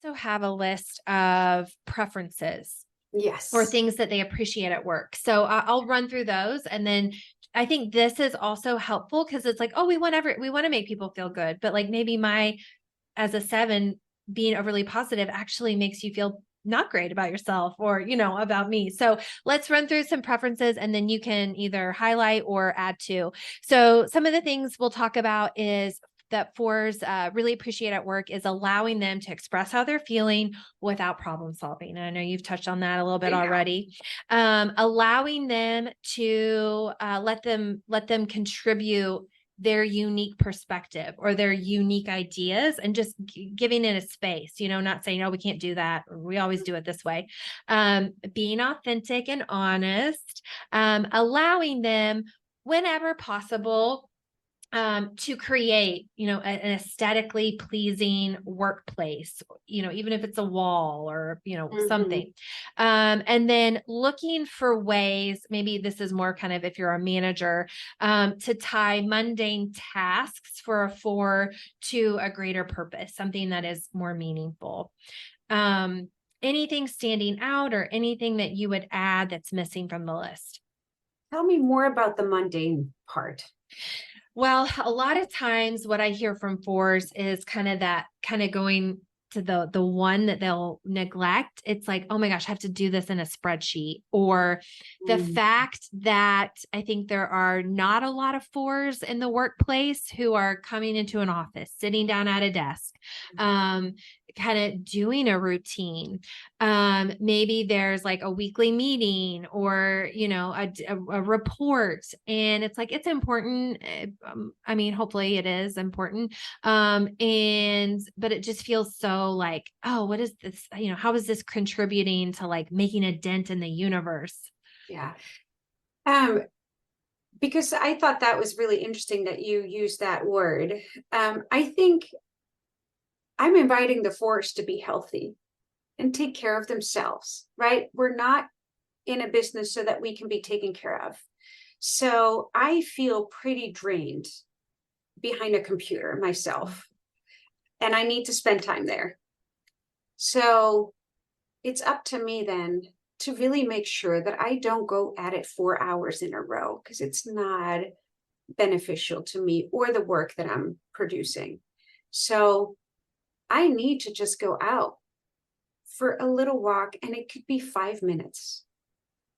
also have a list of preferences or Yes. things that they appreciate at work. So I'll run through those. And then I think this is also helpful because it's like, oh, we want to make people feel good. But like maybe as a 7, being overly positive actually makes you feel not great about yourself or, about me. So let's run through some preferences and then you can either highlight or add to. So some of the things we'll talk about is that 4s really appreciate at work is allowing them to express how they're feeling without problem solving. And I know you've touched on that a little bit Yeah. already. Allowing them to let them contribute their unique perspective or their unique ideas and just giving it a space, not saying, oh, we can't do that. Or we always do it this way. Being authentic and honest, allowing them whenever possible to create, an aesthetically pleasing workplace, even if it's a wall or, something. And then looking for ways, maybe this is more kind of if you're a manager, to tie mundane tasks for a 4 to a greater purpose, something that is more meaningful. Anything standing out or anything that you would add that's missing from the list? Tell me more about the mundane part. Well, a lot of times what I hear from 4s is kind of going to the one that they'll neglect. It's like, oh my gosh, I have to do this in a spreadsheet. Or the Mm. fact that I think there are not a lot of 4s in the workplace who are coming into an office, sitting down at a desk, kind of doing a routine. Maybe there's like a weekly meeting or, a report. And it's like, it's important. I mean, hopefully it is important. But it just feels so like, oh, what is this? How is this contributing to like making a dent in the universe? Yeah. Um, because I thought that was really interesting that you used that word. I think I'm inviting the 4s to be healthy and take care of themselves, right? We're not in a business so that we can be taken care of. So I feel pretty drained behind a computer myself, and I need to spend time there. So it's up to me then to really make sure that I don't go at it 4 hours in a row because it's not beneficial to me or the work that I'm producing. So I need to just go out for a little walk, and it could be 5 minutes,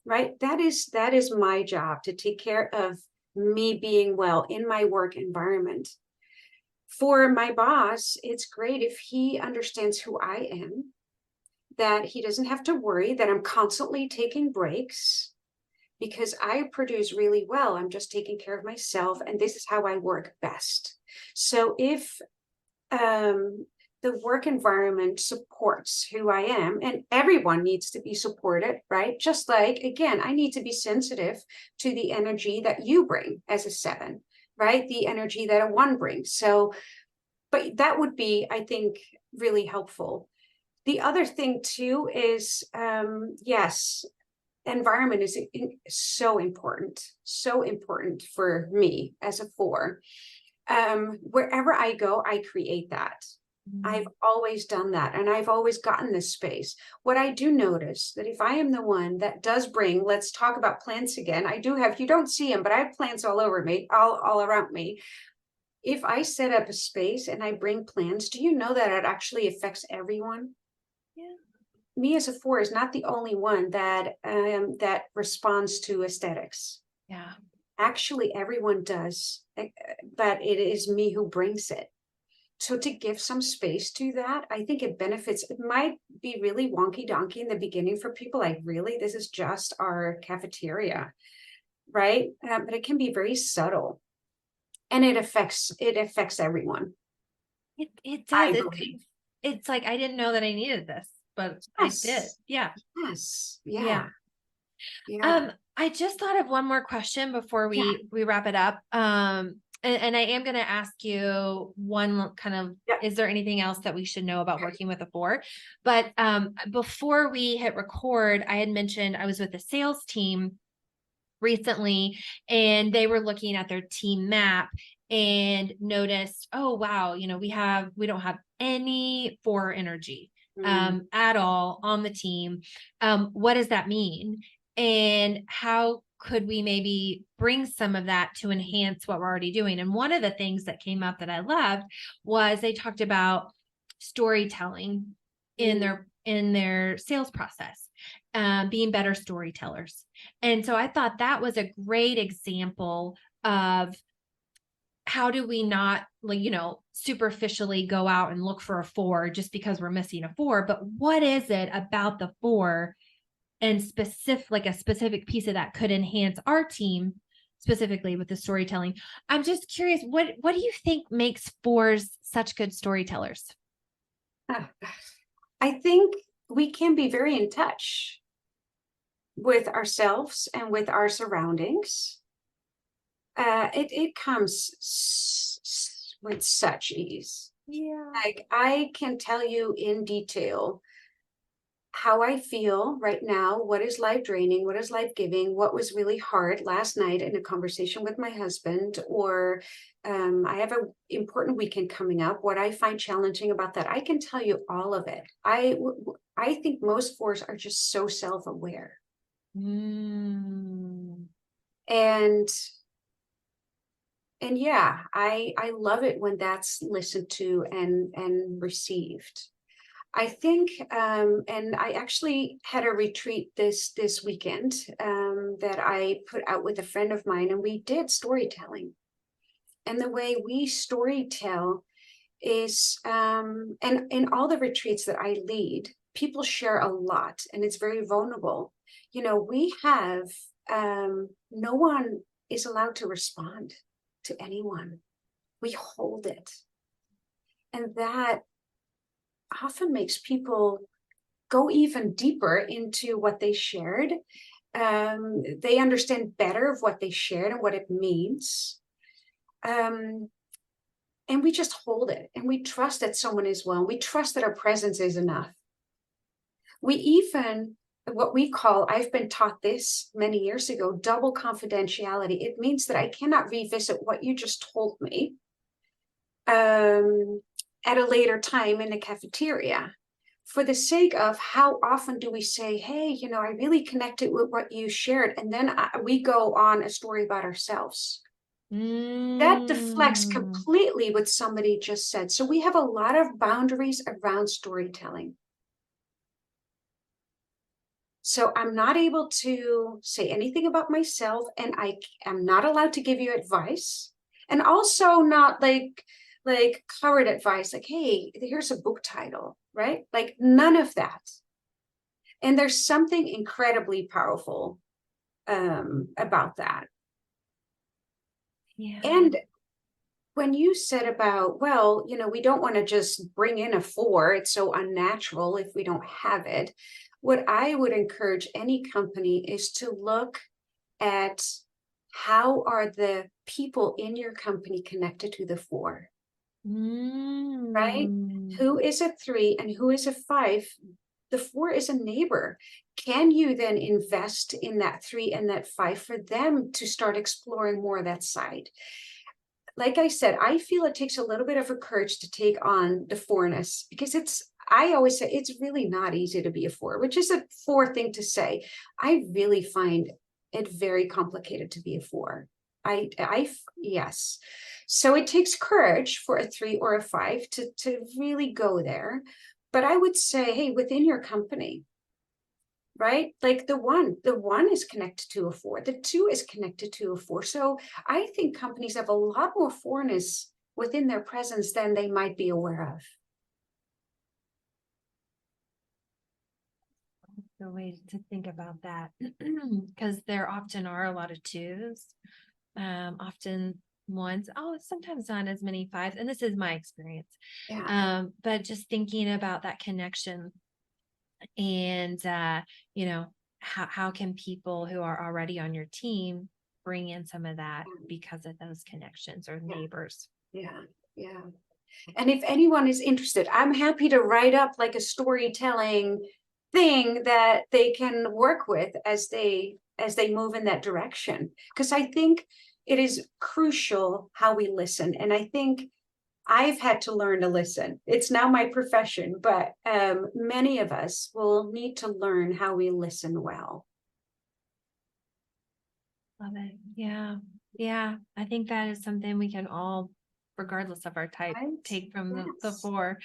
right? That is my job, to take care of me being well in my work environment. For my boss, it's great if he understands who I am, that he doesn't have to worry that I'm constantly taking breaks because I produce really well. I'm just taking care of myself, and this is how I work best. So if the work environment supports who I am, and everyone needs to be supported, right? Just like, again, I need to be sensitive to the energy that you bring as a 7, right? The energy that a 1 brings. So, but that would be, I think, really helpful. The other thing too is, yes, environment is so important for me as a 4. Wherever I go, I create that. I've always done that, and I've always gotten this space. What I do notice that if I am the one that does bring, let's talk about plants again. I do have, you don't see them, but I have plants all over me, all around me. If I set up a space and I bring plants, do you know that it actually affects everyone? Yeah. Me as a 4 is not the only one that responds to aesthetics. Yeah. Actually, everyone does, but it is me who brings it. So to give some space to that, I think it benefits. It might be really wonky donkey in the beginning for people, like, really, this is just our cafeteria, right? But it can be very subtle, and it affects everyone, It I does. believe. It's like I didn't know that I needed this, but I did. Yes, Yeah. yes, Yeah. yeah, yeah, I just thought of one more question before yeah, we wrap it up. And I am going to ask you one kind of, yeah. is there anything else that we should know about working with a 4? But before we hit record, I had mentioned I was with the sales team recently, and they were looking at their team map and noticed, oh wow, we don't have any 4 energy. at all on the team. What does that mean? And how could we maybe bring some of that to enhance what we're already doing? And one of the things that came up that I loved was they talked about storytelling in their sales process, being better storytellers. And so I thought that was a great example of how do we not, like, superficially go out and look for a 4 just because we're missing a 4, but what is it about the 4 and a specific piece of that could enhance our team specifically with the storytelling? I'm just curious, what do you think makes 4s such good storytellers? I think we can be very in touch with ourselves and with our surroundings. It comes with such ease. Yeah. Like, I can tell you in detail how I feel right now, what is life draining, what is life giving, what was really hard last night in a conversation with my husband, or I have an important weekend coming up, what I find challenging about that. I can tell you all of it. I think most 4s are just so self-aware. And yeah, I love it when that's listened to and received. I think, and I actually had a retreat this weekend that I put out with a friend of mine, and we did storytelling. And the way we storytell is, and in all the retreats that I lead, people share a lot, and it's very vulnerable. We have, no one is allowed to respond to anyone. We hold it. And that often makes people go even deeper into what they shared. They understand better of what they shared and what it means. And we just hold it, and we trust that someone is well. We trust that our presence is enough. We even, what we call, I've been taught this many years ago, double confidentiality. It means that I cannot revisit what you just told me at a later time in the cafeteria, for the sake of how often do we say, hey, I really connected with what you shared, and then we go on a story about ourselves. That deflects completely what somebody just said. So we have a lot of boundaries around storytelling. So I'm not able to say anything about myself, and I am not allowed to give you advice, and also not like covered advice, like, hey, here's a book title, right? Like, none of that. And there's something incredibly powerful about that. Yeah. And when you said about, well, we don't want to just bring in a 4, it's so unnatural if we don't have it. What I would encourage any company is to look at how are the people in your company connected to the 4. Right? Who is a 3 and who is a 5? The 4 is a neighbor. Can you then invest in that 3 and that 5 for them to start exploring more of that side? Like I said, I feel it takes a little bit of a courage to take on the 4-ness, because I always say it's really not easy to be a 4, which is a 4 thing to say. I really find it very complicated to be a 4. Yes. So it takes courage for a 3 or a 5 to really go there. But I would say, hey, within your company, right? Like the one is connected to a 4, the 2 is connected to a 4. So I think companies have a lot more 4-ness within their presence than they might be aware of. The way to think about that, because there often are a lot of 2s, often 1s, sometimes not as many 5s, and this is my experience. Yeah. But just thinking about that connection, and how can people who are already on your team bring in some of that because of those connections or neighbors? Yeah. And if anyone is interested, I'm happy to write up like a storytelling thing that they can work with as they move in that direction, because I think it is crucial how we listen. And I think I've had to learn to listen. It's now my profession, but many of us will need to learn how we listen well. Love it. Yeah. Yeah. I think that is something we can all, regardless of our type, Right? take from the Yes. four.